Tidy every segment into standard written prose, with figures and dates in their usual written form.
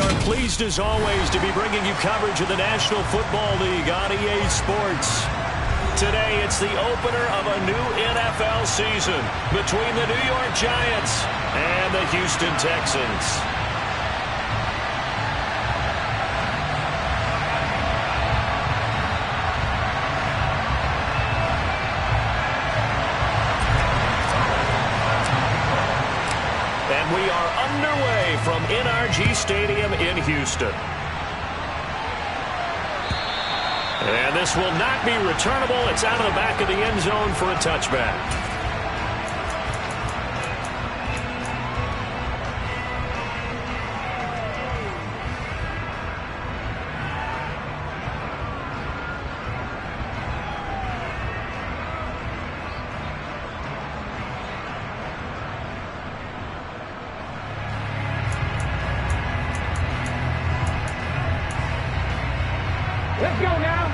are pleased as always to be bringing you coverage of the National Football League on EA Sports. Today it's the opener of a new NFL season between the New York Giants and the Houston Texans. And we are underway from NRG Stadium in Houston. And this will not be returnable. It's out of the back of the end zone for a touchback. Let's go now.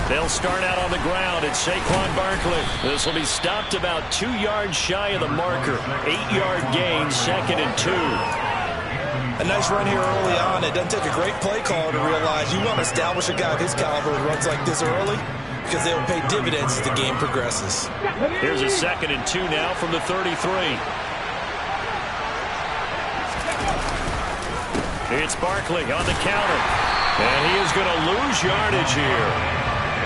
They'll start out on the ground. It's Saquon Barkley. This will be stopped about 2 yards shy of the marker. 8-yard gain, 2nd and 2. A nice run here early on. It doesn't take a great play caller to realize you want to establish a guy of his caliber who runs like this early because they will pay dividends as the game progresses. Here's a 2nd and 2 now from the 33. It's Barkley on the counter. And he is going to lose yardage here.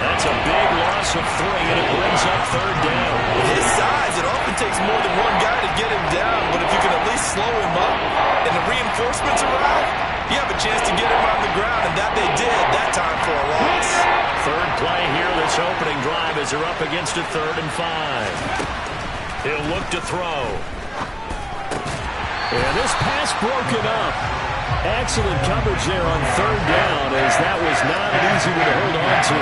That's a big loss of 3, and it brings up 3rd down. With his size, it often takes more than one guy to get him down, but if you can at least slow him up and the reinforcements arrive, you have a chance to get him on the ground, and that they did that time for a loss. 3rd play here, this opening drive as they're up against a 3rd and 5. He'll look to throw. And this pass broken up. Excellent coverage there on 3rd down, as that was not an easy one to hold on to.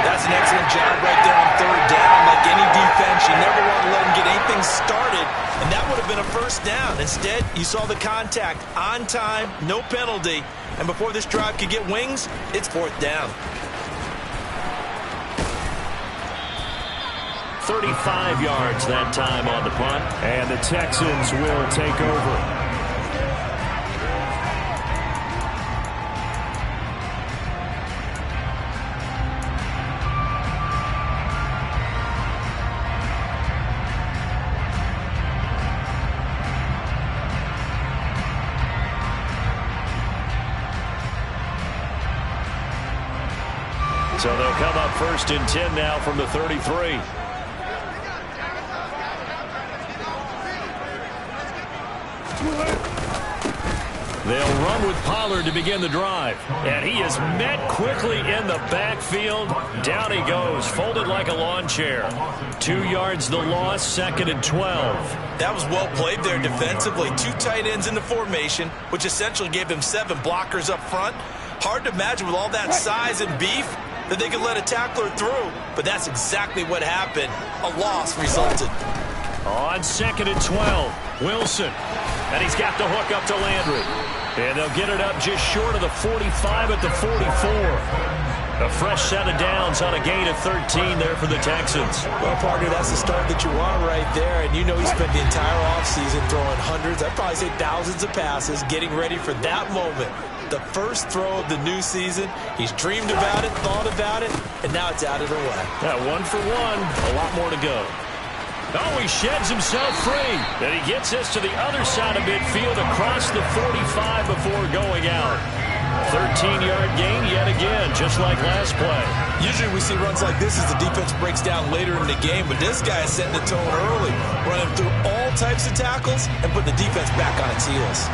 That's an excellent job right there on 3rd down. Like any defense, you never want to let them get anything started, and that would have been a 1st down. Instead, you saw the contact on time, no penalty, and before this drive could get wings, it's 4th down. 35 yards that time on the punt, and the Texans will take over. So they'll come up 1st and 10 now from the 33. They'll run with Pollard to begin the drive. And he is met quickly in the backfield. Down he goes, folded like a lawn chair. 2 yards the loss, 2nd and 12. That was well played there defensively. 2 tight ends in the formation, which essentially gave them 7 blockers up front. Hard to imagine with all that size and beef that they could let a tackler through, but that's exactly what happened. A loss resulted. On 2nd and 12, Wilson. And he's got the hook up to Landry. And they'll get it up just short of the 45 at the 44. A fresh set of downs on a gain of 13 there for the Texans. Well, partner, that's the start that you want right there. And you know he spent the entire offseason throwing hundreds, I'd probably say thousands of passes, getting ready for that moment. The first throw of the new season. He's dreamed about it, thought about it, and now it's out of the way. Yeah, 1 for 1. A lot more to go. Oh, he sheds himself free. And he gets this to the other side of midfield across the 45 before going out. 13-yard gain yet again, just like last play. Usually we see runs like this as the defense breaks down later in the game, but this guy is setting the tone early, running through all types of tackles and putting the defense back on its heels.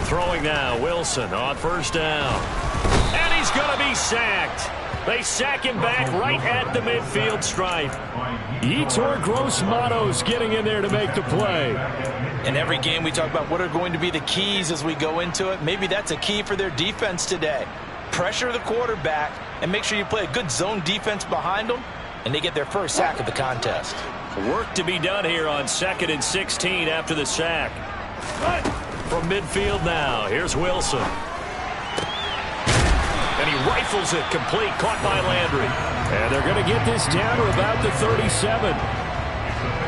Throwing now, Wilson on 1st down. And he's going to be sacked. They sack him back right at the midfield stripe. Yetur Gross-Matos getting in there to make the play. In every game we talk about what are going to be the keys as we go into it. Maybe that's a key for their defense today. Pressure the quarterback and make sure you play a good zone defense behind them, and they get their first sack of the contest. Work to be done here on 2nd and 16 after the sack. From midfield now, here's Wilson. And he rifles it complete, caught by Landry. And they're going to get this down to about the 37.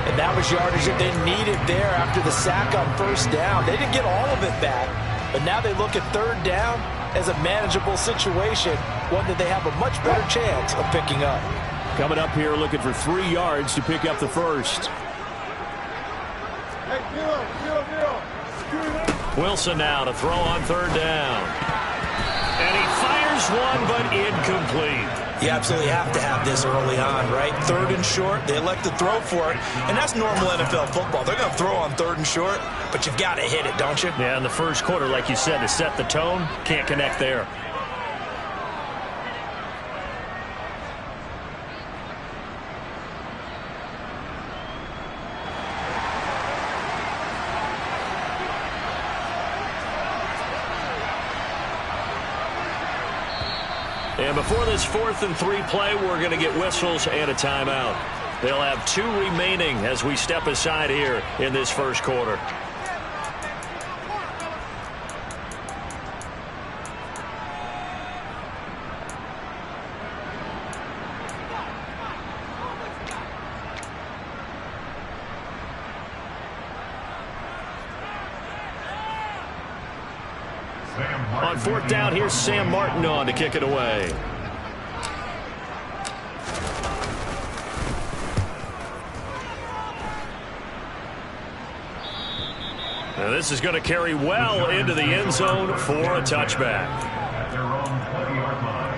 And that was yardage that they needed there after the sack on first down. They didn't get all of it back, but now they look at third down as a manageable situation, one that they have a much better chance of picking up. Coming up here looking for 3 yards to pick up the first. Wilson now to throw on third down. And he fires one, but incomplete. You absolutely have to have this early on, right? Third and short, they elect to throw for it, and that's normal NFL football. They're going to throw on third and short, but you've got to hit it, don't you? Yeah, in the first quarter, like you said, to set the tone, can't connect there. And before this 4th and 3 play, we're going to get whistles and a timeout. They'll have 2 remaining as we step aside here in this first quarter. On 4th down, here's Sam Martin on to kick it away. Now this is going to carry well into the end zone for a touchback. At their own 20-yard line.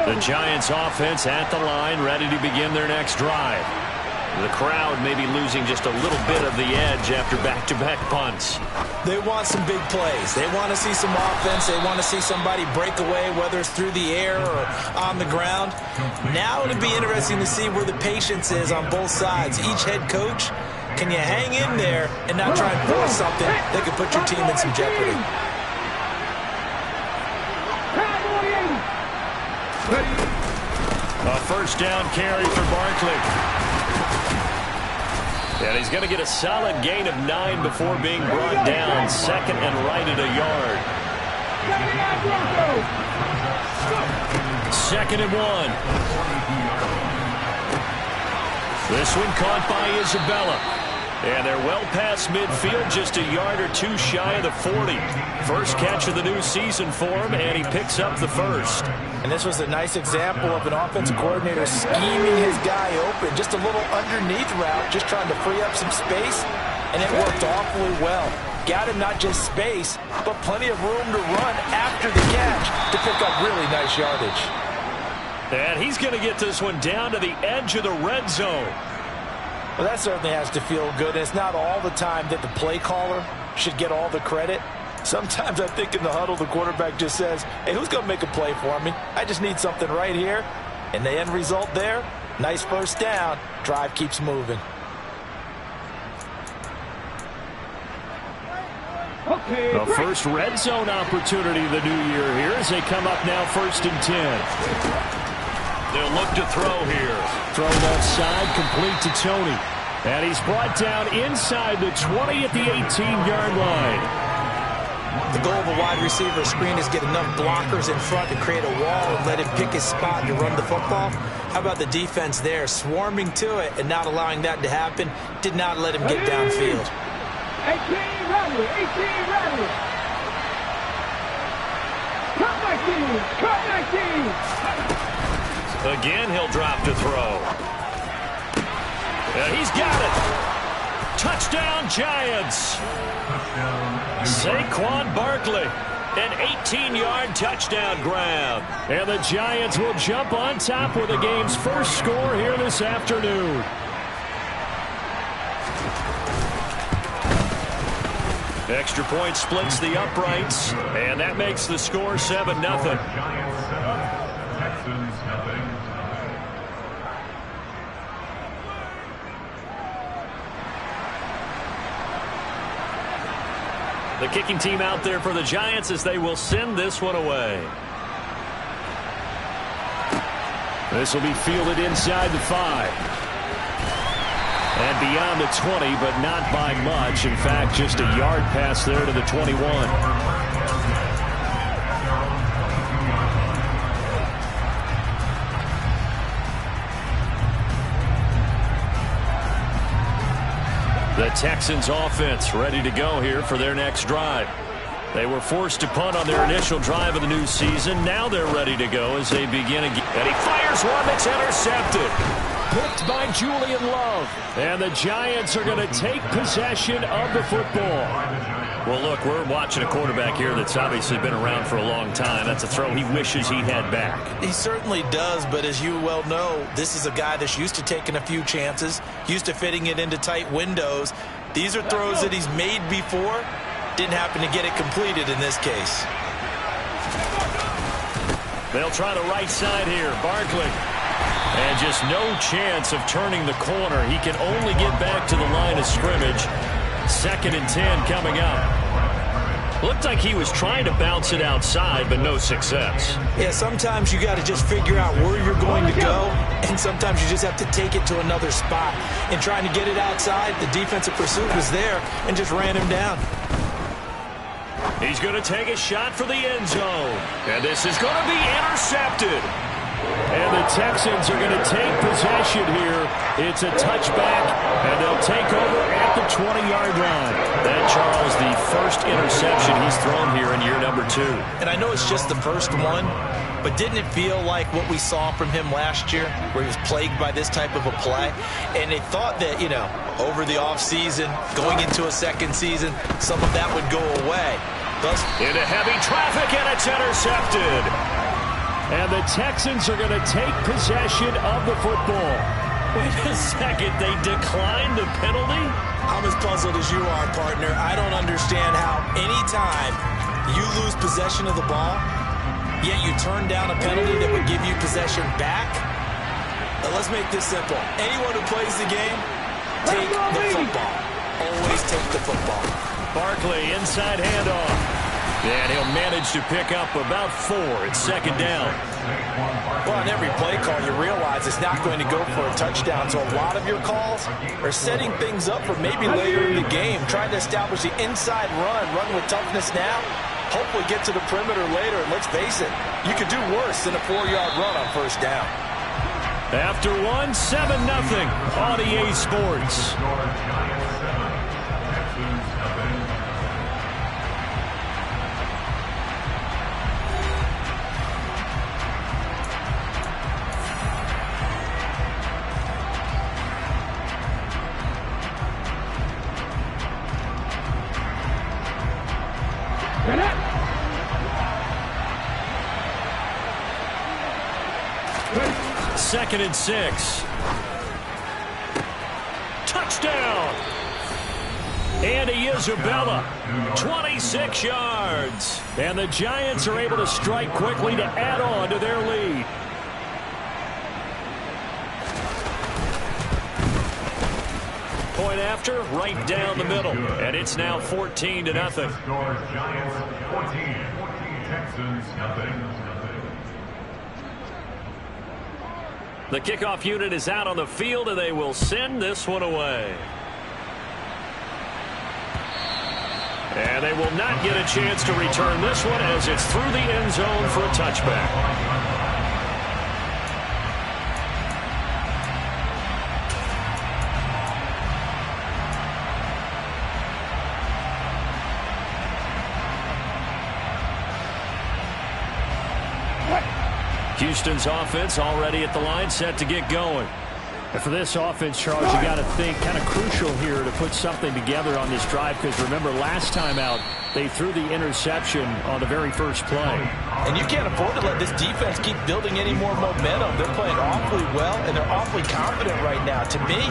The Giants offense at the line, ready to begin their next drive. The crowd may be losing just a little bit of the edge after back-to-back punts. They want some big plays. They want to see some offense. They want to see somebody break away, whether it's through the air or on the ground. Now it'll be interesting to see where the patience is on both sides. Each head coach, can you hang in there and not try and force something that could put your team in some jeopardy? A first down carry for Barkley. And he's going to get a solid gain of 9 before being brought down. 2nd and right at a yard. 2nd and 1. This one caught by Isabella. And they're well past midfield, just a yard or 2 shy of the 40. First catch of the new season for him, and he picks up the first. And this was a nice example of an offensive coordinator scheming his guy open. Just a little underneath route, just trying to free up some space, and it worked awfully well. Got him not just space, but plenty of room to run after the catch to pick up really nice yardage. And he's going to get this one down to the edge of the red zone. Well, that certainly has to feel good. It's not all the time that the play caller should get all the credit. Sometimes I think in the huddle, the quarterback just says, hey, who's going to make a play for me? I just need something right here. And the end result there, nice first down. Drive keeps moving. The first red zone opportunity of the new year here as they come up now 1st and 10. They'll look to throw here. Throw outside, complete to Tony. And he's brought down inside the 20 at the 18-yard line. The goal of a wide receiver screen is get enough blockers in front to create a wall and let him pick his spot to run the football. How about the defense there, swarming to it and not allowing that to happen? Did not let him get downfield. 18 ready, 18 ready. Cut 19, cut 19. Again, he'll drop to throw. And he's got it. Touchdown, Giants. Saquon Barkley, an 18-yard touchdown grab. And the Giants will jump on top with the game's first score here this afternoon. Extra point splits the uprights, and that makes the score 7-0. Giants 7, Texans nothing. The kicking team out there for the Giants as they will send this one away. This will be fielded inside the 5. And beyond the 20, but not by much. In fact, just a yard pass there to the 21. The Texans offense ready to go here for their next drive. They were forced to punt on their initial drive of the new season. Now they're ready to go as they begin again. And he fires one that's intercepted. Picked by Julian Love. And the Giants are going to take possession of the football. Well, look, we're watching a quarterback here that's obviously been around for a long time. That's a throw he wishes he had back. He certainly does, but as you well know, this is a guy that's used to taking a few chances, used to fitting it into tight windows. These are throws that he's made before. Didn't happen to get it completed in this case. They'll try the right side here. Barkley. And just no chance of turning the corner. He can only get back to the line of scrimmage. 2nd and 10 coming up. Looked like he was trying to bounce it outside, but no success. Yeah, sometimes you got to just figure out where you're going to go, and sometimes you just have to take it to another spot. In trying to get it outside, the defensive pursuit was there and just ran him down. He's going to take a shot for the end zone. And this is going to be intercepted. And the Texans are going to take possession here. It's a touchback, and they'll take over at the 20-yard line. That, Charles, the first interception he's thrown here in year number 2. And I know it's just the first one, but didn't it feel like what we saw from him last year, where he was plagued by this type of a play? And they thought that, over the offseason, going into a second season, some of that would go away. Into heavy traffic, and it's intercepted. And the Texans are going to take possession of the football. Wait a second, they declined the penalty? I'm as puzzled as you are, partner. I don't understand how any time you lose possession of the ball, yet you turn down a penalty that would give you possession back. Now let's make this simple. Anyone who plays the game, take the football. Always take the football. Barkley, inside handoff. And he'll manage to pick up about 4. It's 2nd down. Well, on every play call, you realize it's not going to go for a touchdown. So a lot of your calls are setting things up for maybe later in the game, trying to establish the inside run with toughness now, hopefully get to the perimeter later. And let's face it, you could do worse than a 4-yard run on 1st down. After 1, 7-0 on EA Sports. Second and 6. Touchdown! Andy Isabella, 26 yards. And the Giants are able to strike quickly to add on to their lead. Point after, right down the middle. And it's now 14-0. Giants 14, Texans nothing. The kickoff unit is out on the field, and they will send this one away. And they will not get a chance to return this one as it's through the end zone for a touchback. Houston's offense already at the line, set to get going. And for this offense, Charles, you got to think kind of crucial here to put something together on this drive, because remember, last time out, they threw the interception on the very first play. And you can't afford to let this defense keep building any more momentum. They're playing awfully well, and they're awfully confident right now. To me,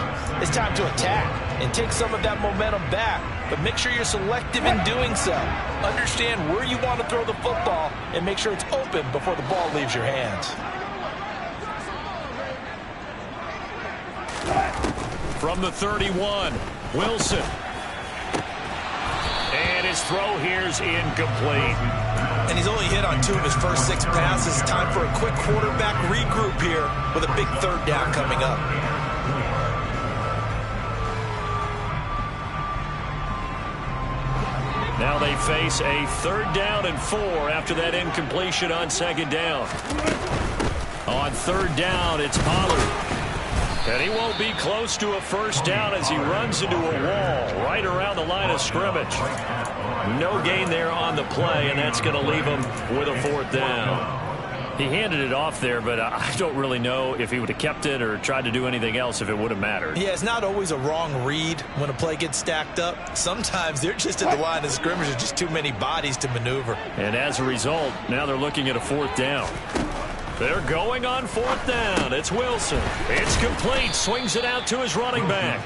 it's time to attack and take some of that momentum back. But make sure you're selective in doing so. Understand where you want to throw the football and make sure it's open before the ball leaves your hands. From the 31, Wilson. And his throw here's incomplete. And he's only hit on 2 of his first 6 passes. Time for a quick quarterback regroup here with a big 3rd down coming up. Now they face a 3rd down and 4 after that incompletion on 2nd down. On 3rd down, it's Pollard. And he won't be close to a 1st down as he runs into a wall right around the line of scrimmage. No gain there on the play, and that's going to leave him with a 4th down. He handed it off there, but I don't really know if he would have kept it or tried to do anything else if it would have mattered. Yeah, it's not always a wrong read when a play gets stacked up. Sometimes they're just at the line of scrimmage. There's just too many bodies to maneuver. And as a result, now they're looking at a 4th down. They're going on 4th down. It's Wilson. It's complete. Swings it out to his running back.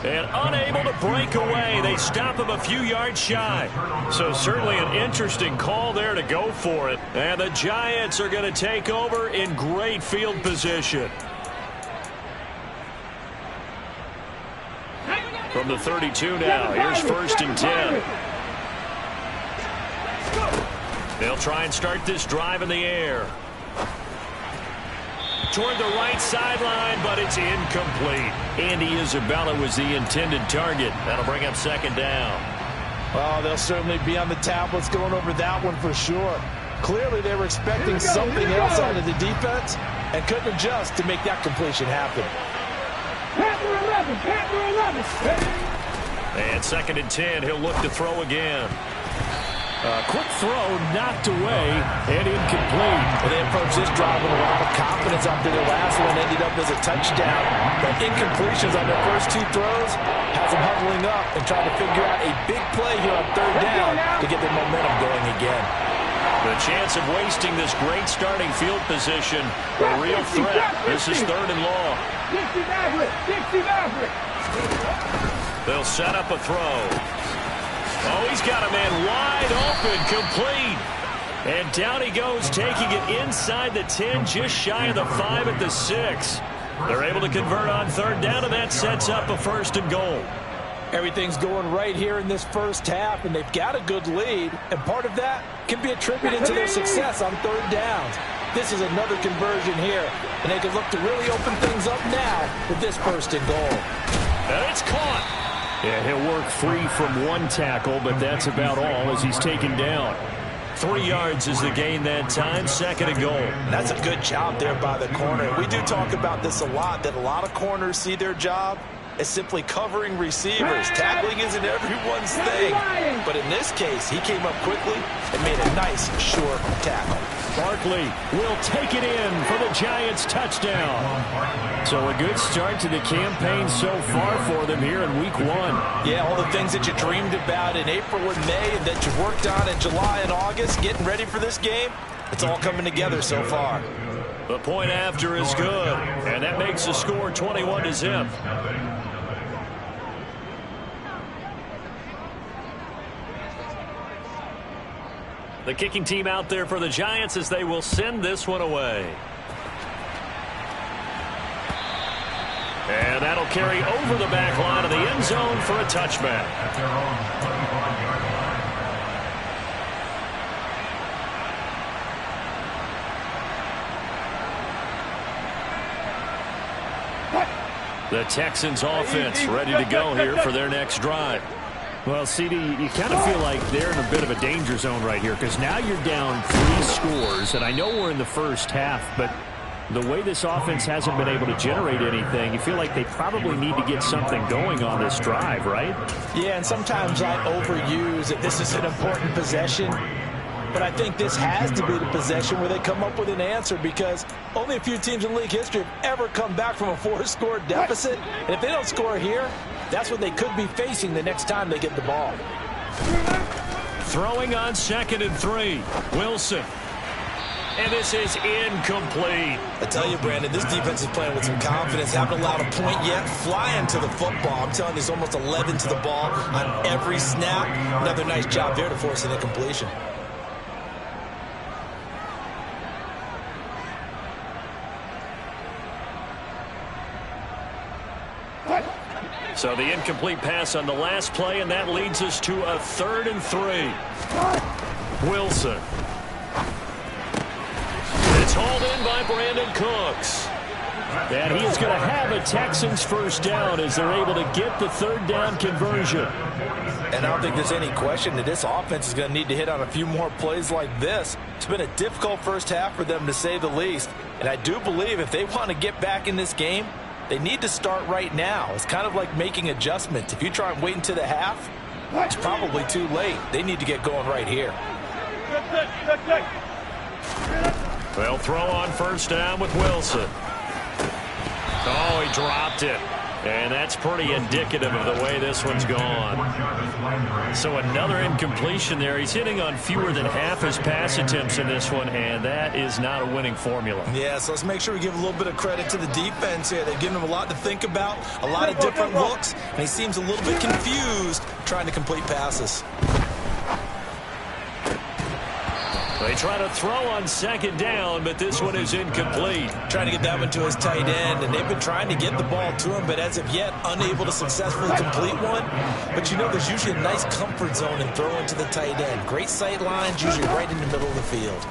And unable to break away. They stop him a few yards shy. So certainly an interesting call there to go for it. And the Giants are going to take over in great field position. From the 32 now, here's 1st and 10. They'll try and start this drive in the air. Toward the right sideline, but it's incomplete. Andy Isabella was the intended target. That'll bring up 2nd down. Oh, they'll certainly be on the tablets going over that one for sure. Clearly, they were expecting something else out of the defense and couldn't adjust to make that completion happen. And 2nd and 10, he'll look to throw again. Quick throw, knocked away, and incomplete. Well, they approached this drive with a lot of confidence after their last one ended up as a touchdown. But incompletions on their first 2 throws has them huddling up and trying to figure out a big play here on 3rd down to get their momentum going again. The chance of wasting this great starting field position, a real threat. This is 3rd and long. They'll set up a throw. Oh, he's got a man wide open, complete. And down he goes, taking it inside the 10, just shy of the 5 at the 6. They're able to convert on 3rd down, and that sets up a 1st and goal. Everything's going right here in this first half, and they've got a good lead, and part of that can be attributed to their success on 3rd downs. This is another conversion here, and they can look to really open things up now with this 1st and goal. And it's caught. Yeah, he'll work free from 1 tackle, but that's about all as he's taken down. 3 yards is the gain that time, 2nd and goal. That's a good job there by the corner. We do talk about this a lot, that a lot of corners see their job as simply covering receivers. Tackling isn't everyone's thing. But in this case, he came up quickly and made a nice, short tackle. Barkley will take it in for the Giants touchdown. So a good start to the campaign so far for them here in week 1. Yeah, all the things that you dreamed about in April and May and that you worked on in July and August, getting ready for this game, it's all coming together so far. The point after is good, and that makes the score 21-0. The kicking team out there for the Giants as they will send this one away. And that'll carry over the back line of the end zone for a touchback. The Texans offense ready to go here for their next drive. Well, CD, you kind of feel like they're in a bit of a danger zone right here because now you're down 3 scores, and I know we're in the first half, but the way this offense hasn't been able to generate anything, you feel like they probably need to get something going on this drive, right? Yeah, and sometimes I overuse that this is an important possession, but I think this has to be the possession where they come up with an answer because only a few teams in league history have ever come back from a 4-score deficit, and if they don't score here, that's what they could be facing the next time they get the ball. Throwing on 2nd and 3. Wilson. And this is incomplete. I tell you, Brandon, this defense is playing with some confidence. Haven't allowed a point yet. Flying to the football. I'm telling you, it's almost 11 to the ball on every snap. Another nice job there to force an incompletion. So the incomplete pass on the last play, and that leads us to a 3rd and 3. Wilson. It's hauled in by Brandon Cooks. And he is going to have a Texans first down as they're able to get the 3rd down conversion. And I don't think there's any question that this offense is going to need to hit on a few more plays like this. It's been a difficult first half for them, to say the least. And I do believe if they want to get back in this game, they need to start right now. It's kind of like making adjustments. If you try and wait until the half, it's probably too late. They need to get going right here. They'll throw on first down with Wilson. Oh, he dropped it. And that's pretty indicative of the way this one's gone. So another incompletion there. He's hitting on fewer than half his pass attempts in this one, and that is not a winning formula. Yeah, so let's make sure we give a little bit of credit to the defense here. They've given him a lot to think about, a lot of different looks, and he seems a little bit confused trying to complete passes. They try to throw on 2nd down, but this one is incomplete. Trying to get that one to his tight end, and they've been trying to get the ball to him, but as of yet, unable to successfully complete one. But you know, there's usually a nice comfort zone in throwing to the tight end. Great sight lines, usually right in the middle of the field.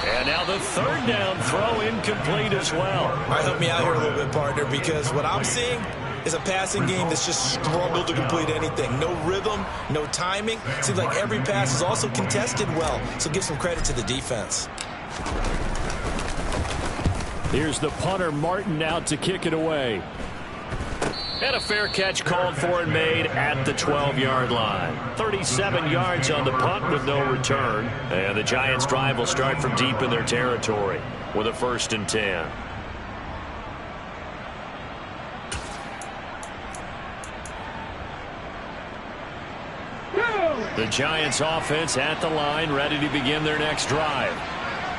And now the 3rd down throw incomplete as well. All right, help me out here a little bit, partner, because what I'm seeing is a passing game that's just struggled to complete anything. No rhythm, no timing. Seems like every pass is also contested well, so give some credit to the defense. Here's the punter, Martin, out to kick it away. And a fair catch called for and made at the 12-yard line. 37 yards on the punt with no return. And the Giants' drive will start from deep in their territory with a 1st and 10. The Giants offense at the line, ready to begin their next drive.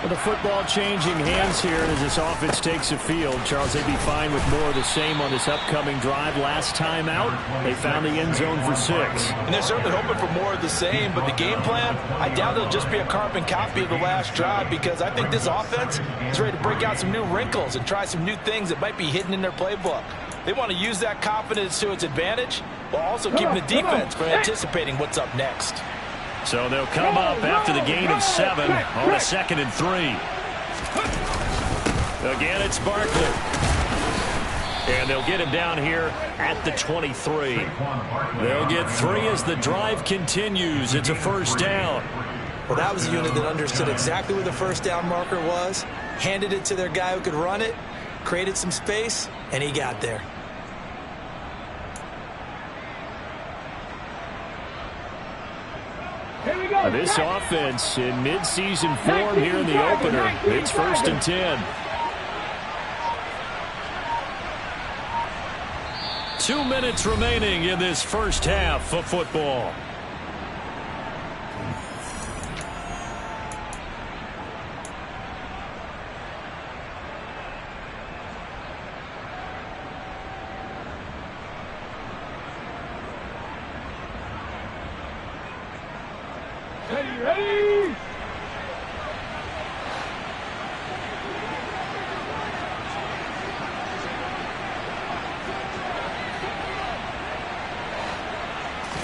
With the football changing hands here as this offense takes the field, Charles, they'd be fine with more of the same on this upcoming drive. Last time out, they found the end zone for 6. And they're certainly hoping for more of the same, but the game plan, I doubt it'll just be a carbon copy of the last drive, because I think this offense is ready to break out some new wrinkles and try some new things that might be hidden in their playbook. They want to use that confidence to its advantage, while also keeping the defense from anticipating what's up next. So they'll come up after the gain of 7 on a 2nd and 3. Again, it's Barkley. And they'll get him down here at the 23. They'll get 3 as the drive continues. It's a 1st down. Well, that was a unit that understood exactly where the 1st down marker was, handed it to their guy who could run it, created some space, and he got there. This offense in midseason form here in the opener. It's 1st and 10. 2 minutes remaining in this first half of football.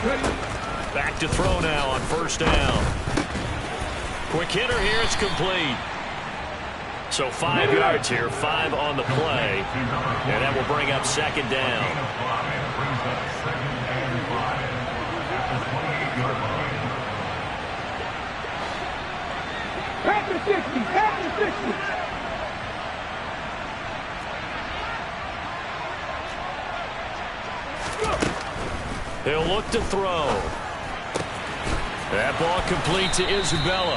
Ready? Back to throw now on 1st down. Quick hitter here, it's complete. So 5 yards here, 5 on the play. And that will bring up 2nd down. Back to 60, back to 60. He'll look to throw. That ball complete to Isabella.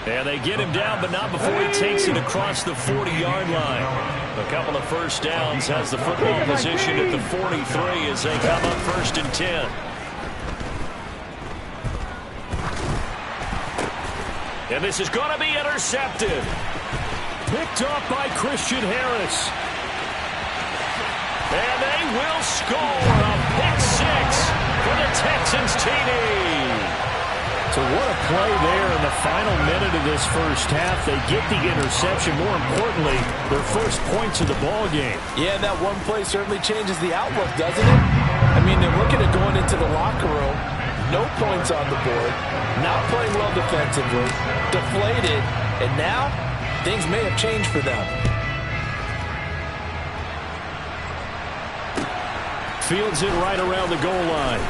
And they get him down, but not before he takes it across the 40-yard line. A couple of 1st downs, has the football position at the 43 as they come up 1st and 10. And this is going to be intercepted. Picked up by Christian Harris. And they will score a pick 6 for the Texans TD. So what a play there in the final minute of this first half. They get the interception. More importantly, their first points of the ball game. Yeah, and that one play certainly changes the outlook, doesn't it? I mean, they're looking at going into the locker room, no points on the board, not playing well defensively, deflated, and now things may have changed for them. Fields it right around the goal line.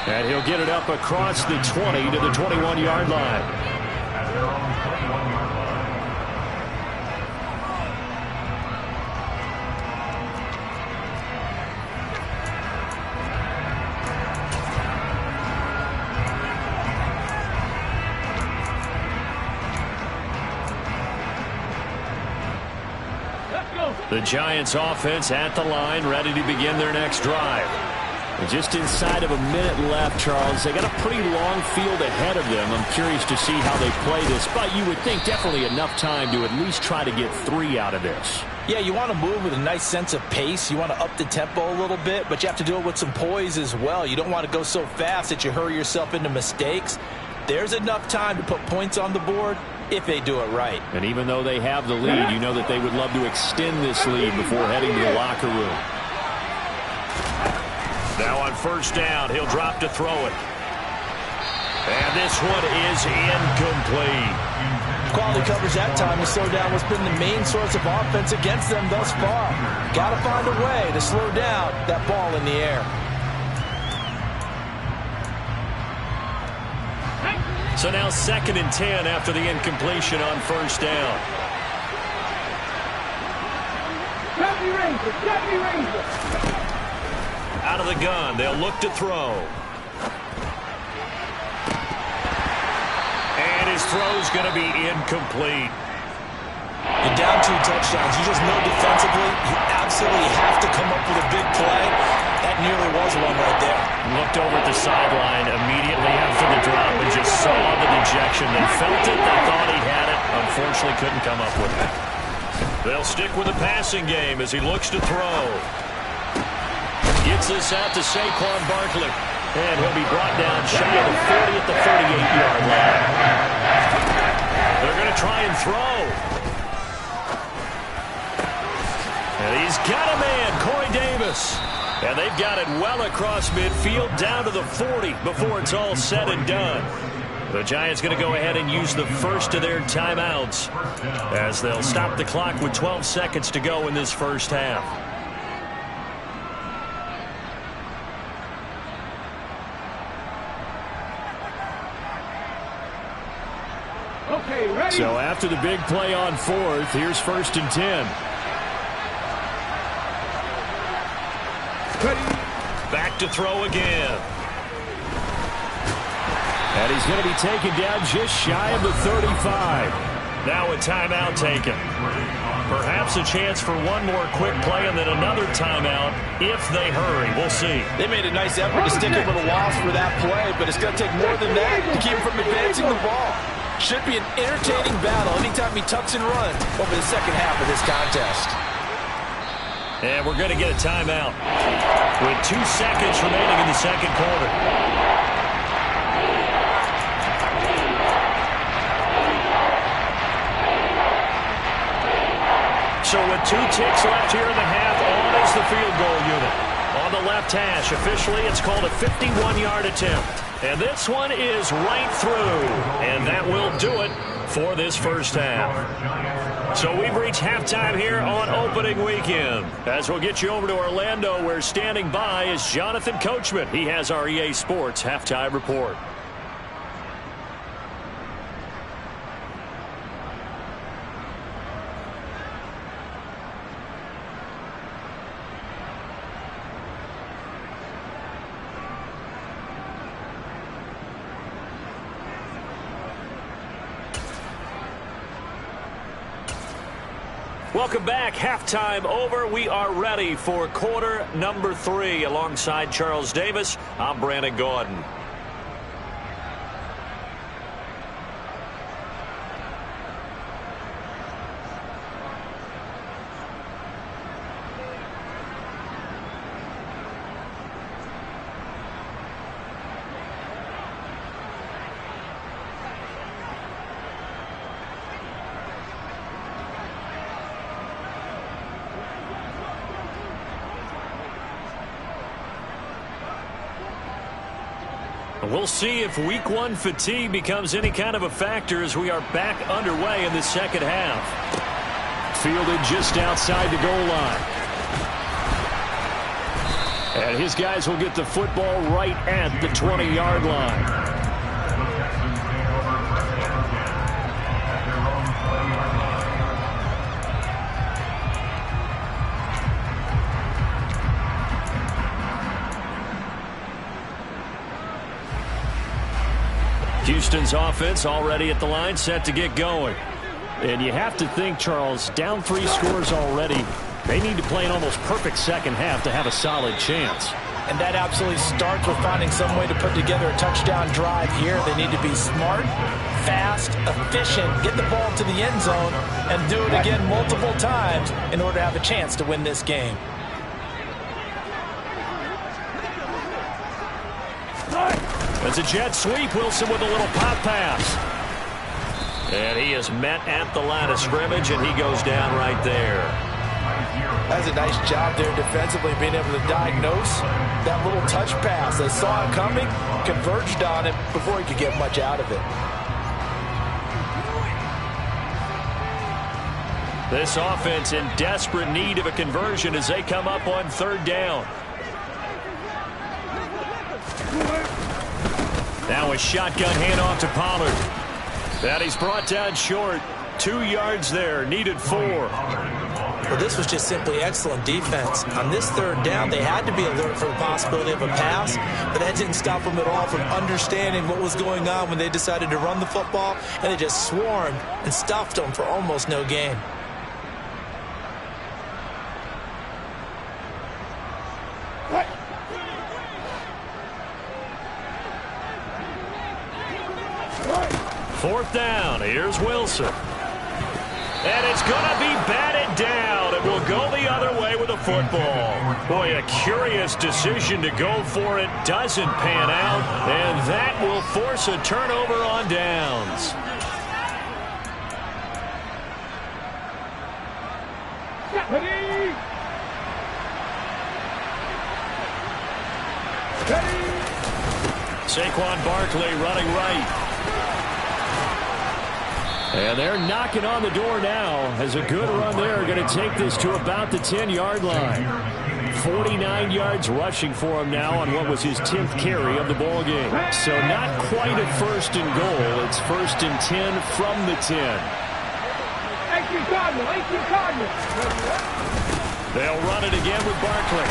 And he'll get it up across the 20 to the 21-yard line. At their own 21-yard line. The Giants offense at the line, ready to begin their next drive. And just inside of a minute left, Charles. They got a pretty long field ahead of them. I'm curious to see how they play this, but you would think definitely enough time to at least try to get 3 out of this. Yeah, you want to move with a nice sense of pace. You want to up the tempo a little bit, but you have to do it with some poise as well. You don't want to go so fast that you hurry yourself into mistakes. There's enough time to put points on the board if they do it right. And even though they have the lead, you know that they would love to extend this lead before heading to the locker room. Now on first down, he'll drop to throw it. And this one is incomplete. Quality coverage that time to slow down what's been the main source of offense against them thus far. Got to find a way to slow down that ball in the air. So now 2nd and 10 after the incompletion on first down. Out of the gun, they'll look to throw. And his throw's going to be incomplete. You're down 2 touchdowns. You just know defensively you absolutely have to come up with a big play. That nearly was one right there. Looked over at the sideline immediately after the drop and just saw the dejection. They felt it. They thought he had it. Unfortunately, couldn't come up with it. They'll stick with the passing game as he looks to throw. Gets this out to Saquon Barkley. And he'll be brought down shy of the 40 at the 38-yard line. They're going to try and throw. And he's got a man, Corey Davis. And they've got it well across midfield down to the 40 before it's all said and done. The Giants going to go ahead and use the first of their timeouts as they'll stop the clock with 12 seconds to go in this first half. Okay, ready? So after the big play on 4th, here's 1st and 10. Back to throw again. And he's going to be taken down just shy of the 35. Now a timeout taken. Perhaps a chance for one more quick play and then another timeout if they hurry. We'll see. They made a nice effort to stick him with a loss for that play, but it's going to take more than that to keep him from advancing the ball. Should be an entertaining battle anytime he tucks and runs over the second half of this contest. And we're going to get a timeout with 2 seconds remaining in the second quarter. So with 2 ticks left here in the half, on is the field goal unit. On the left hash, officially it's called a 51-yard attempt. And this one is right through. And that will do it for this first half. So we've reached halftime here on opening weekend. As we'll get you over to Orlando, where standing by is Jonathan Coachman. He has our EA Sports halftime report. Welcome back. Halftime over. We are ready for quarter number 3. Alongside Charles Davis, I'm Brandon Gordon. We'll see if week one fatigue becomes any kind of a factor as we are back underway in the second half. Fielded just outside the goal line. And his guys will get the football right at the 20-yard line. Houston's offense already at the line, set to get going. And you have to think, Charles, down 3 scores already. They need to play an almost perfect second half to have a solid chance. And that absolutely starts with finding some way to put together a touchdown drive here. They need to be smart, fast, efficient, get the ball to the end zone, and do it again multiple times in order to have a chance to win this game. It's a jet sweep. Wilson with a little pop pass. And he is met at the line of scrimmage, and he goes down right there. That's a nice job there defensively, being able to diagnose that little touch pass. They saw it coming, converged on it before he could get much out of it. This offense in desperate need of a conversion as they come up on 3rd down. Now a shotgun handoff to Pollard. That he's brought down short. 2 yards there, needed 4. Well, this was just simply excellent defense. On this 3rd down, they had to be alert for the possibility of a pass, but that didn't stop them at all from understanding what was going on when they decided to run the football, and they just swarmed and stuffed them for almost no gain. Fourth down, here's Wilson. And it's going to be batted down. It will go the other way with the football. Boy, a curious decision to go for it. Doesn't pan out. And that will force a turnover on downs. Ready? Ready? Saquon Barkley running right. And they're knocking on the door now as a good run there. Going to take this to about the 10-yard line. 49 yards rushing for him now on what was his 10th carry of the ball game. So not quite a 1st and goal. It's 1st and 10 from the 10. 18 Cardinal. They'll run it again with Barkley.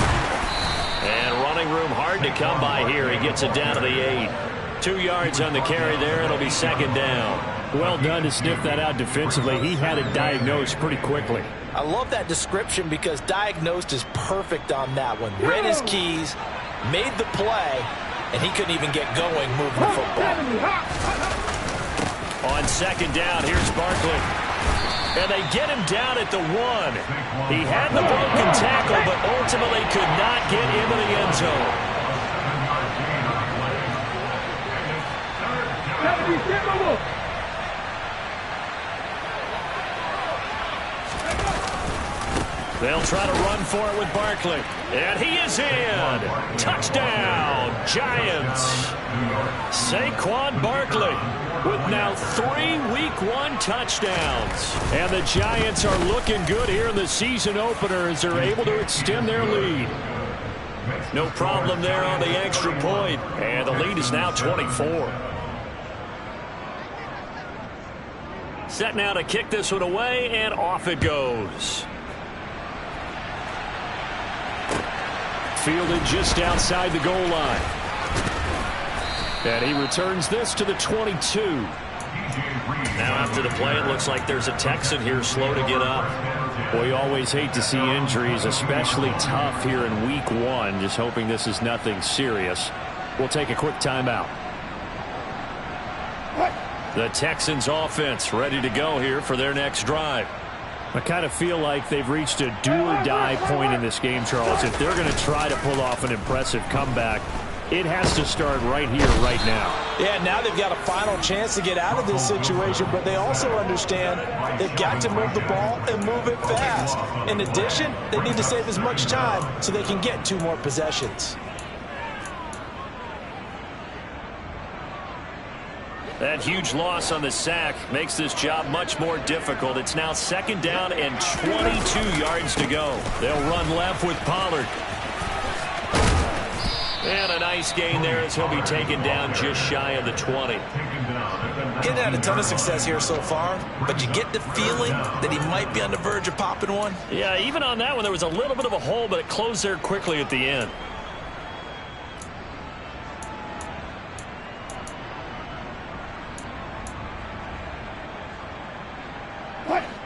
And running room hard to come by here. He gets it down to the 8. 2 yards on the carry there. It'll be 2nd down. Well done to sniff that out defensively. He had it diagnosed pretty quickly. I love that description because diagnosed is perfect on that one. Read his keys, made the play, and he couldn't even get going moving the football. On 2nd down, here's Barkley. And they get him down at the 1. He had the broken tackle, but ultimately could not get into the end zone. They'll try to run for it with Barkley. And he is in. Touchdown, Giants. Saquon Barkley with now 3 Week 1 touchdowns. And the Giants are looking good here in the season opener as they're able to extend their lead. No problem there on the extra point. And the lead is now 24. Set now to kick this one away, and off it goes. Fielded just outside the goal line. And he returns this to the 22. Now after the play, it looks like there's a Texan here slow to get up. Well, you always hate to see injuries, especially tough here in Week 1. Just hoping this is nothing serious. We'll take a quick timeout. The Texans offense ready to go here for their next drive. I kind of feel like they've reached a do-or-die point in this game, Charles. If they're going to try to pull off an impressive comeback, it has to start right here, right now. Yeah, now they've got a final chance to get out of this situation, but they also understand they've got to move the ball and move it fast. In addition, they need to save as much time so they can get 2 more possessions. That huge loss on the sack makes this job much more difficult. It's now 2nd down and 22 yards to go. They'll run left with Pollard. And a nice gain there as he'll be taken down just shy of the 20. Getting had a ton of success here so far, but you get the feeling that he might be on the verge of popping one. Yeah, even on that one, there was a little bit of a hole, but it closed there quickly at the end.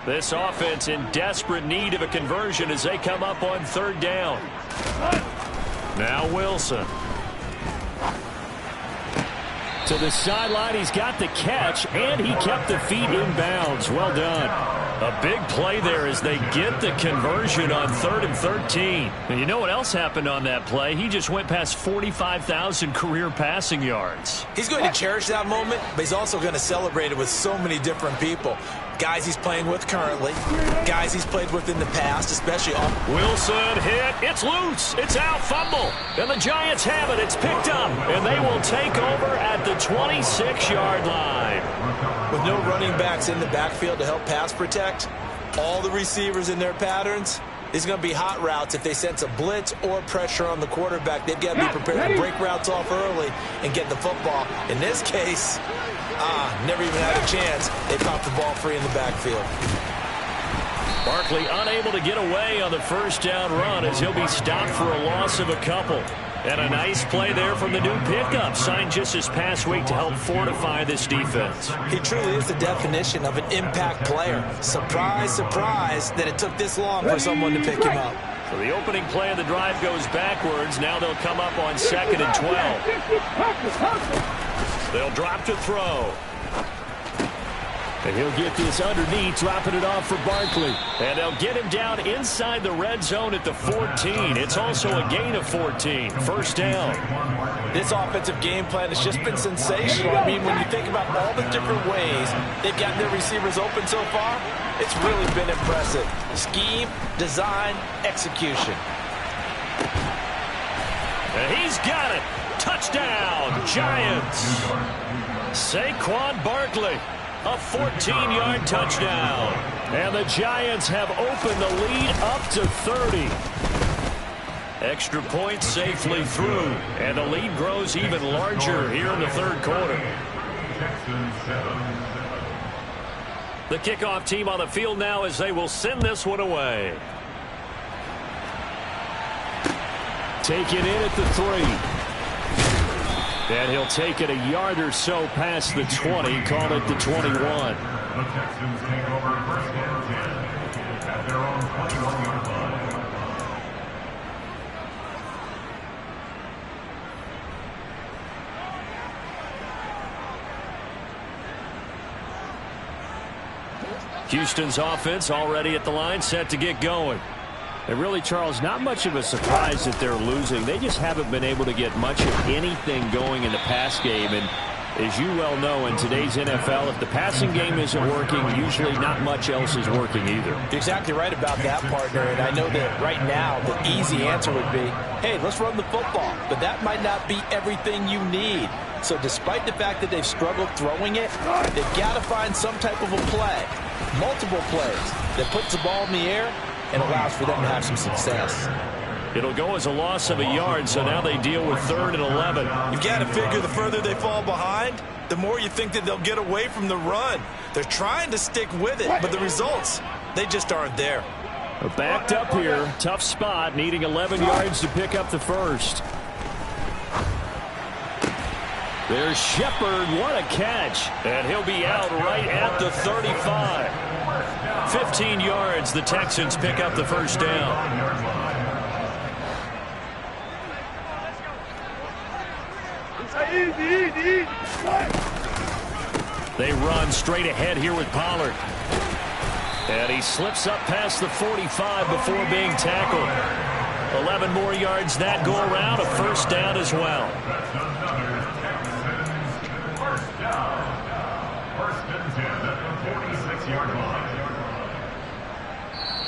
This offense in desperate need of a conversion as they come up on 3rd down. Now Wilson. To the sideline, he's got the catch, and he kept the feet in bounds. Well done. A big play there as they get the conversion on 3rd and 13. And you know what else happened on that play? He just went past 45,000 career passing yards. He's going to cherish that moment, but he's also going to celebrate it with so many different people. Guys he's playing with currently, guys he's played with in the past, especially off. Wilson hit. It's loose. It's out. Fumble. And the Giants have it. It's picked up. And they will take over at the 26-yard line. With no running backs in the backfield to help pass protect, all the receivers in their patterns, these are going to be hot routes if they sense a blitz or pressure on the quarterback. They've got to be prepared to break routes off early and get the football. In this case, never even had a chance. They popped the ball free in the backfield. Barkley unable to get away on the 1st down run as he'll be stopped for a loss of a couple. And a nice play there from the new pickup, signed just this past week to help fortify this defense. He truly is the definition of an impact player. Surprise, surprise that it took this long for someone to pick him up. So the opening play of the drive goes backwards. Now they'll come up on 2nd and 12. They'll drop to throw. And he'll get this underneath, dropping it off for Barkley. And they'll get him down inside the red zone at the 14. It's also a gain of 14. 1st down. This offensive game plan has just been sensational. I mean, when you think about all the different ways they've gotten their receivers open so far, it's really been impressive. Scheme, design, execution. And he's got it. Touchdown, Giants. Saquon Barkley. A 14-yard touchdown. And the Giants have opened the lead up to 30. Extra point safely through. And the lead grows even larger here in the 3rd quarter. The kickoff team on the field now as they will send this one away. Take it in at the 3. And he'll take it a yard or so past the 20, call it the 21. The Texans take over 1st and 10 at their own 21-yard line. Houston's offense already at the line, set to get going. And really, Charles, not much of a surprise that they're losing. They just haven't been able to get much of anything going in the pass game. And as you well know, in today's NFL, if the passing game isn't working, usually not much else is working either. You're exactly right about that, partner. And I know that right now the easy answer would be, hey, let's run the football. But that might not be everything you need. So despite the fact that they've struggled throwing it, they've got to find some type of a play, multiple plays, that puts the ball in the air and allows for them to have some success. It'll go as a loss of a yard, so now they deal with 3rd and 11. You've got to figure the further they fall behind, the more you think that they'll get away from the run. They're trying to stick with it, but the results, they just aren't there. Backed up here, tough spot, needing 11 yards to pick up the 1st. There's Shepard, what a catch. And he'll be out right at the 35. 15 yards, the Texans pick up the 1st down. Easy. They run straight ahead here with Pollard. And he slips up past the 45 before being tackled. 11 more yards that go around, a 1st down as well. First down. 1st and 10 at the 46-yard line.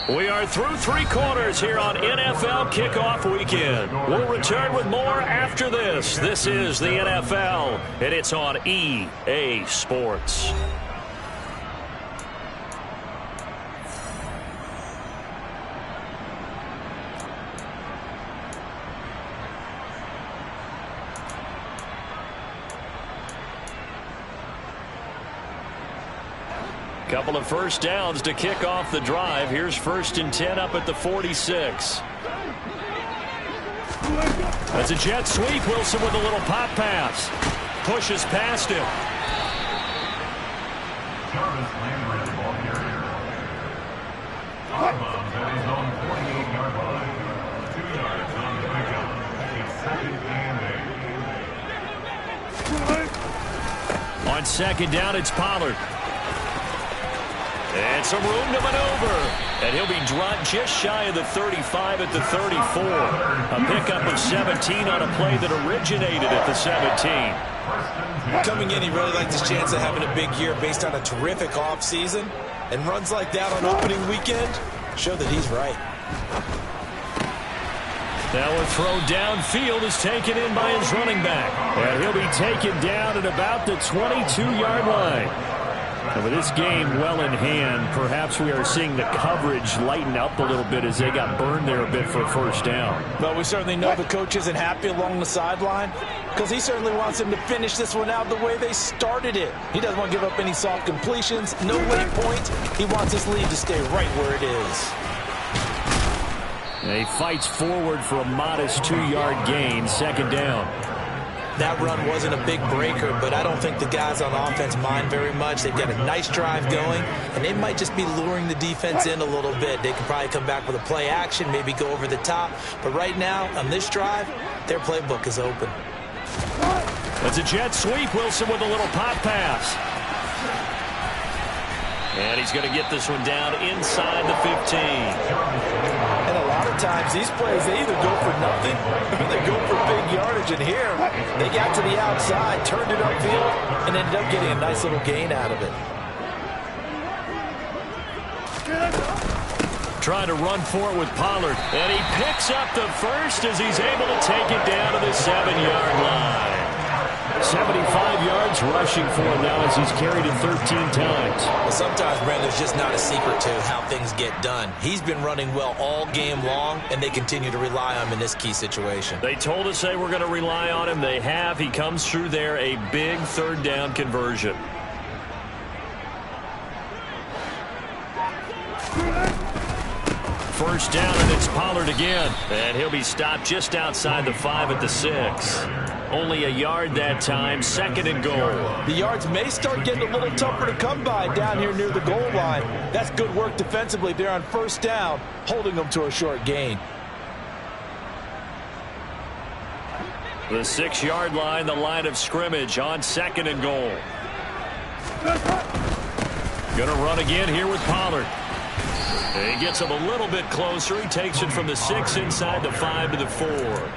We are through 3 quarters here on NFL Kickoff Weekend. We'll return with more after this. This is the NFL, and it's on EA Sports. Couple of first downs to kick off the drive. Here's 1st and 10 up at the 46. That's a jet sweep. Wilson with a little pop pass. Pushes past him. Jarvis Landry is the ball carrier. Bombs at his own 48-yard line. 2 yards on the pickup. It's 2nd and 8. On 2nd down, it's Pollard. And some room to maneuver. And he'll be dropped just shy of the 35 at the 34. A pickup of 17 on a play that originated at the 17. Coming in, he really liked his chance of having a big year based on a terrific offseason. And runs like that on opening weekend show that he's right. Now a throw downfield is taken in by his running back. And he'll be taken down at about the 22-yard line. And with this game well in hand, perhaps we are seeing the coverage lighten up a little bit as they got burned there a bit for a first down. But we certainly know the coach isn't happy along the sideline because he certainly wants them to finish this one out the way they started it. He doesn't want to give up any soft completions, no late points. He wants his lead to stay right where it is. And he fights forward for a modest 2-yard gain, 2nd down. That run wasn't a big breaker, but I don't think the guys on offense mind very much. They've got a nice drive going, and they might just be luring the defense in a little bit. They can probably come back with a play action, maybe go over the top. But right now, on this drive, their playbook is open. That's a jet sweep. Wilson with a little pop pass. And he's going to get this one down inside the 15. And a lot of times these plays, they either go for nothing or they go for big yardage. And here, they got to the outside, turned it upfield, and ended up getting a nice little gain out of it. Trying to run for it with Pollard. And he picks up the first as he's able to take it down to the 7-yard line. 75 yards rushing for him now as he's carried it 13 times. Well, sometimes, Brandon, there's just not a secret to how things get done. He's been running well all game long, and they continue to rely on him in this key situation. They told us they were going to rely on him. They have. He comes through there, a big 3rd down conversion. First down, and it's Pollard again. And he'll be stopped just outside the 5 at the 6. Only a yard that time, 2nd and goal. The yards may start getting a little tougher to come by down here near the goal line. That's good work defensively there on 1st down, holding them to a short gain. The 6-yard line, the line of scrimmage on 2nd and goal. Going to run again here with Pollard. He gets him a little bit closer. He takes it from the 6 inside the 5 to the 4.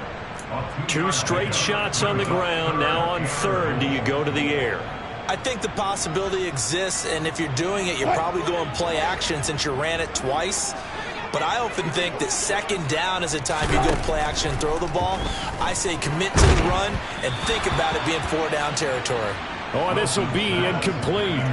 2 straight shots on the ground. Now on 3rd, do you go to the air? I think the possibility exists, and if you're doing it, you're probably going play action since you ran it twice. But I often think that 2nd down is a time you go play action and throw the ball. I say commit to the run and think about it being 4-down territory. Oh, this will be incomplete.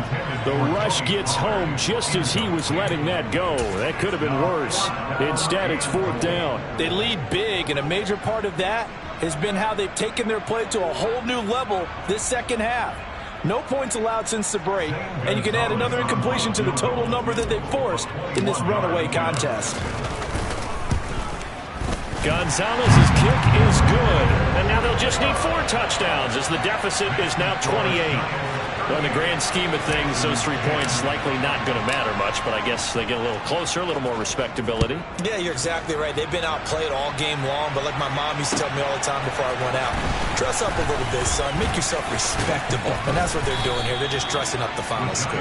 The rush gets home just as he was letting that go. That could have been worse. Instead, it's 4th down. They lead big, and a major part of that has been how they've taken their play to a whole new level this 2nd half. No points allowed since the break, and you can add another incompletion to the total number that they forced in this runaway contest. Gonzalez's kick is good, and now they'll just need 4 touchdowns as the deficit is now 28. Well, in the grand scheme of things, those 3 points likely not going to matter much, but I guess they get a little closer, a little more respectability. Yeah, you're exactly right. They've been outplayed all game long, but like my mom used to tell me all the time before I went out, dress up a little bit, son. Make yourself respectable. And that's what they're doing here. They're just dressing up the final score.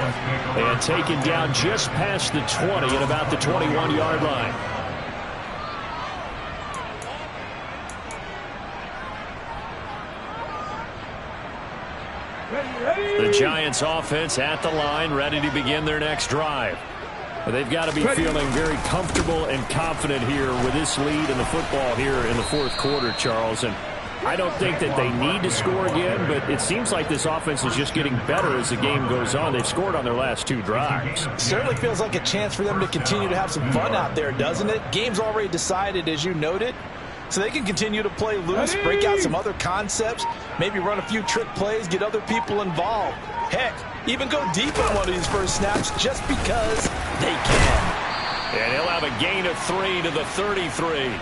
And taken down just past the 20 at about the 21-yard line. The Giants offense at the line, ready to begin their next drive. They've got to be feeling very comfortable and confident here with this lead in the football here in the fourth quarter, Charles. And I don't think that they need to score again, but it seems like this offense is just getting better as the game goes on. They've scored on their last 2 drives. Certainly feels like a chance for them to continue to have some fun out there, doesn't it? Game's already decided, as you noted, so they can continue to play loose, break out some other concepts, maybe run a few trick plays, get other people involved. Heck, even go deep on one of these first snaps just because they can. And he'll have a gain of 3 to the 33.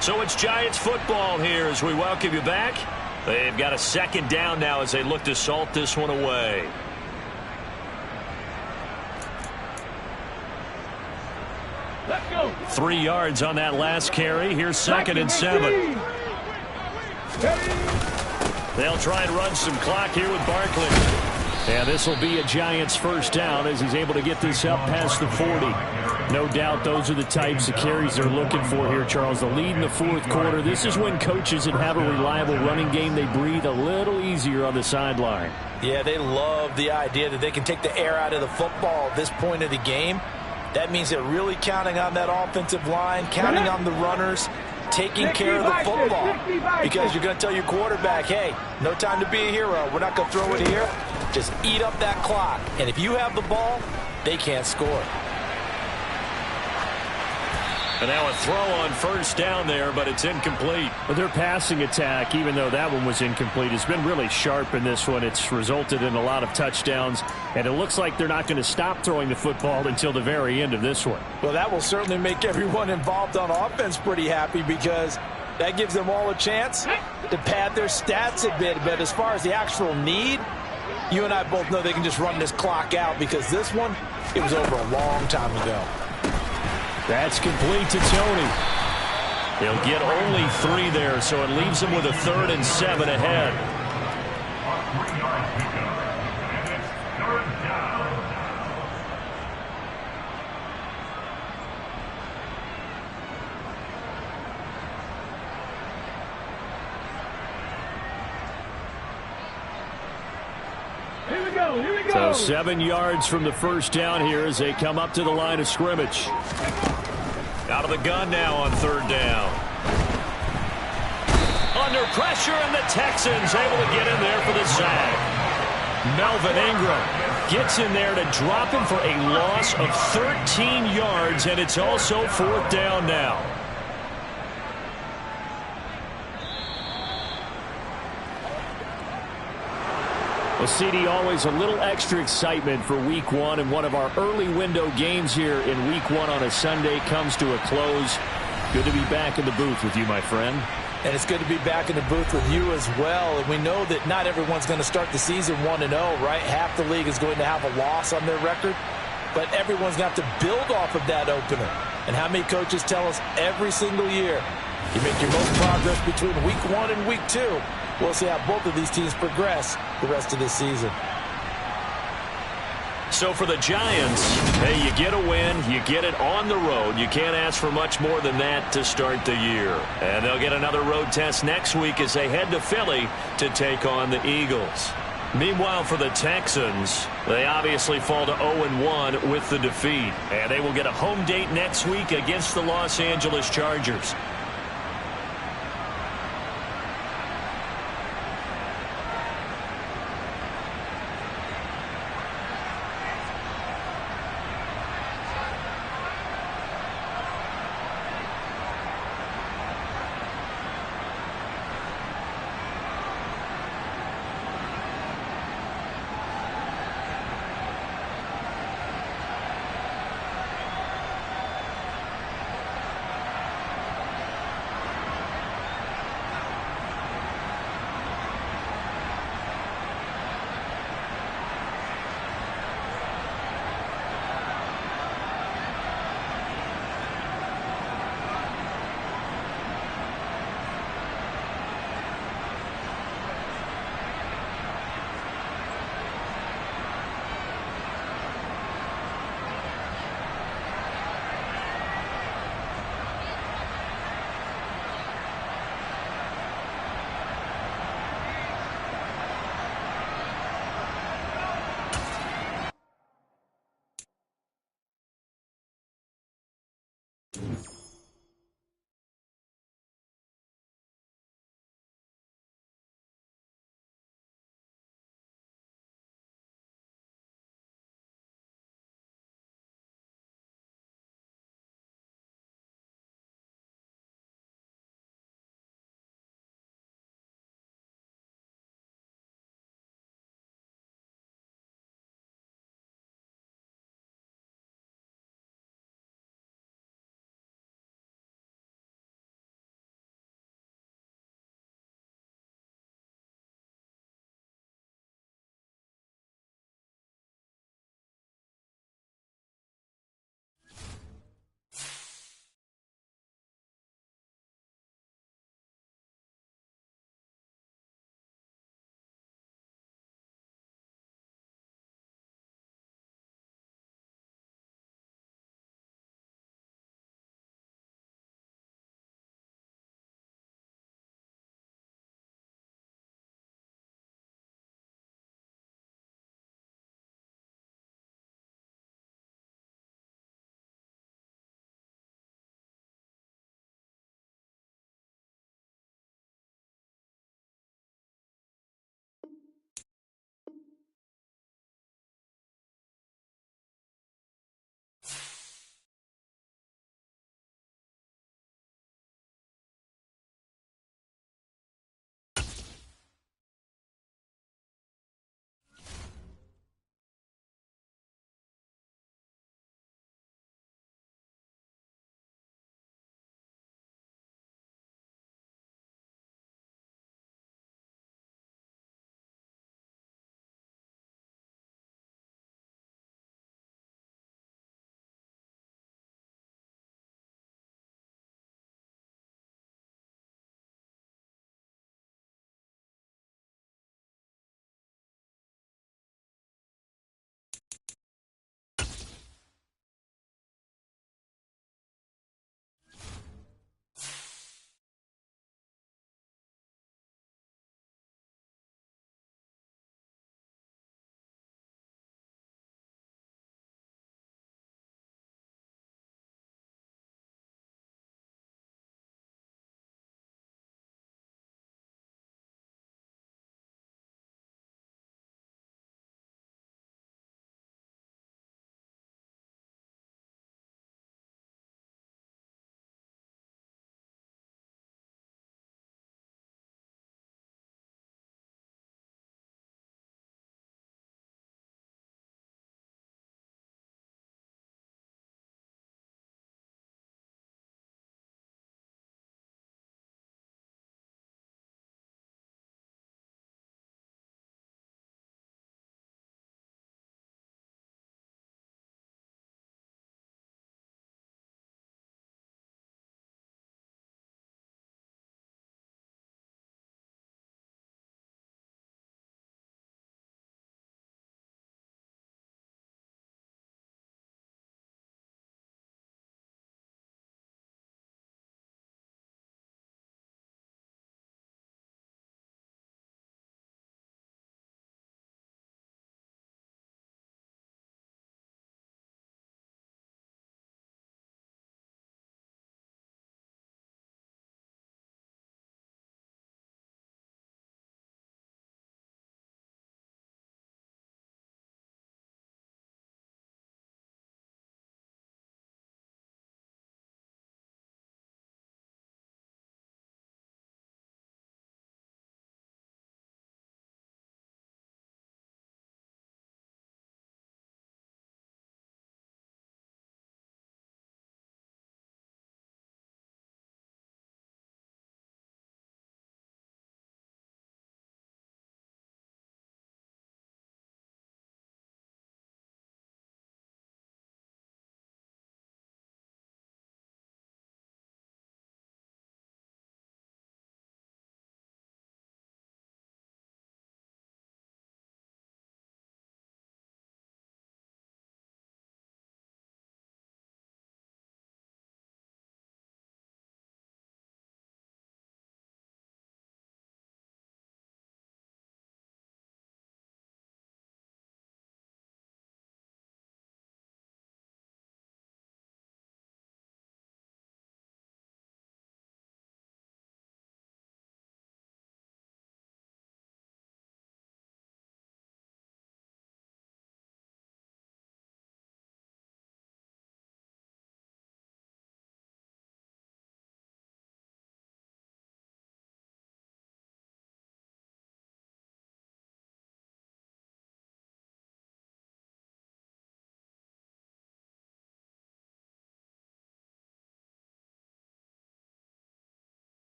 So it's Giants football here as we welcome you back. They've got a second down now as they look to salt this one away. Let's go. 3 yards on that last carry. Here's 2nd and 7. They'll try and run some clock here with Barkley. And this will be a Giants first down as he's able to get this up past the 40. No doubt those are the types of carries they're looking for here, Charles. The lead in the fourth quarter. This is when coaches that have a reliable running game, they breathe a little easier on the sideline. Yeah, they love the idea that they can take the air out of the football at this point of the game. That means they're really counting on that offensive line, counting on the runners, taking care of the football. Because you're going to tell your quarterback, hey, no time to be a hero. We're not going to throw it here. Just eat up that clock. And if you have the ball, they can't score. And now a throw on first down there, but it's incomplete. But their passing attack, even though that one was incomplete, has been really sharp in this one. It's resulted in a lot of touchdowns, and it looks like they're not going to stop throwing the football until the very end of this one. Well, that will certainly make everyone involved on offense pretty happy because that gives them all a chance to pad their stats a bit. But as far as the actual need, you and I both know they can just run this clock out because this one, it was over a long time ago. That's complete to Tony. He'll get only 3 there, so it leaves him with a 3rd and 7 ahead. A 3-yard pickup, and it's 3rd down. Here we go. Here we go. So 7 yards from the first down here as they come up to the line of scrimmage. Out of the gun now on 3rd down. Under pressure, and the Texans able to get in there for the sack. Melvin Ingram gets in there to drop him for a loss of 13 yards, and it's also 4th down now. Well, CD, always a little extra excitement for Week 1, and one of our early window games here in Week 1 on a Sunday comes to a close. Good to be back in the booth with you, my friend. And it's good to be back in the booth with you as well. And we know that not everyone's going to start the season 1-0, right? Half the league is going to have a loss on their record. But everyone's going to have to build off of that opener. And how many coaches tell us every single year, you make your most progress between Week 1 and Week 2. We'll see how both of these teams progress the rest of this season. So for the Giants, hey, you get a win, you get it on the road. You can't ask for much more than that to start the year. And they'll get another road test next week as they head to Philly to take on the Eagles. Meanwhile, for the Texans, they obviously fall to 0-1 with the defeat. And they will get a home date next week against the Los Angeles Chargers.